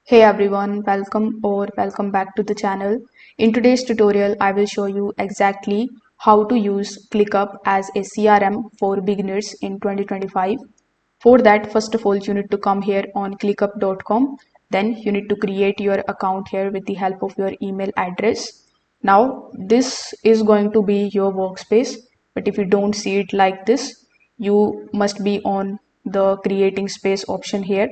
Hey everyone, welcome back to the channel. In today's tutorial, I will show you exactly how to use ClickUp as a CRM for beginners in 2025. For that, first of all, you need to come here on clickup.com. Then you need to create your account here with the help of your email address. Now, this is going to be your workspace, but if you don't see it like this, you must be on the creating space option here.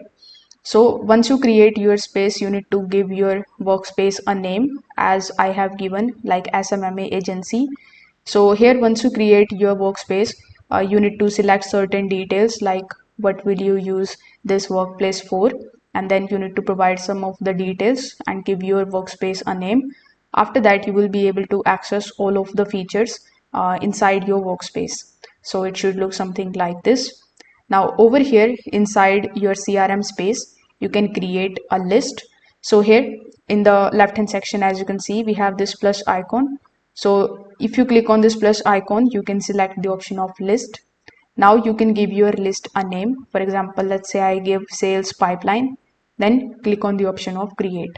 So once you create your space, you need to give your workspace a name as I have given like SMMA agency. So here once you create your workspace, you need to select certain details like what will you use this workplace for, and then you need to provide some of the details and give your workspace a name. After that, you will be able to access all of the features inside your workspace. So it should look something like this. Now over here inside your CRM space, you can create a list. So here in the left hand section, as you can see, we have this plus icon. So if you click on this plus icon, you can select the option of list. Now you can give your list a name. For example, let's say I give sales pipeline, then click on the option of create.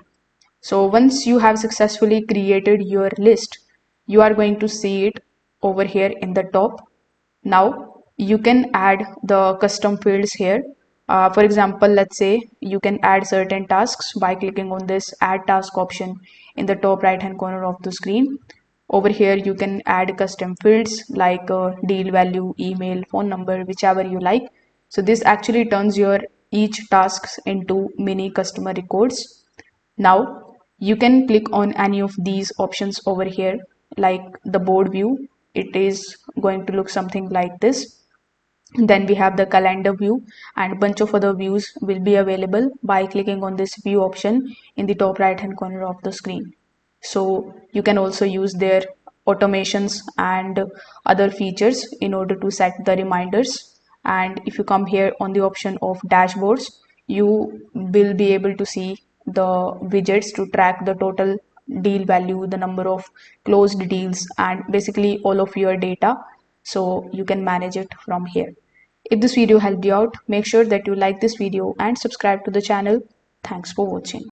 So once you have successfully created your list, you are going to see it over here in the top. Now you can add the custom fields here. For example, let's say you can add certain tasks by clicking on this add task option in the top right hand corner of the screen. Over here you can add custom fields like deal value, email, phone number, whichever you like. So this actually turns your each tasks into mini customer records. Now you can click on any of these options over here, like the board view. It is going to look something like this. Then we have the calendar view, and a bunch of other views will be available by clicking on this view option in the top right hand corner of the screen. So you can also use their automations and other features in order to set the reminders. And if you come here on the option of dashboards, you will be able to see the widgets to track the total deal value, the number of closed deals, and basically all of your data. So you can manage it from here. If this video helped you out, make sure that you like this video and subscribe to the channel. Thanks for watching.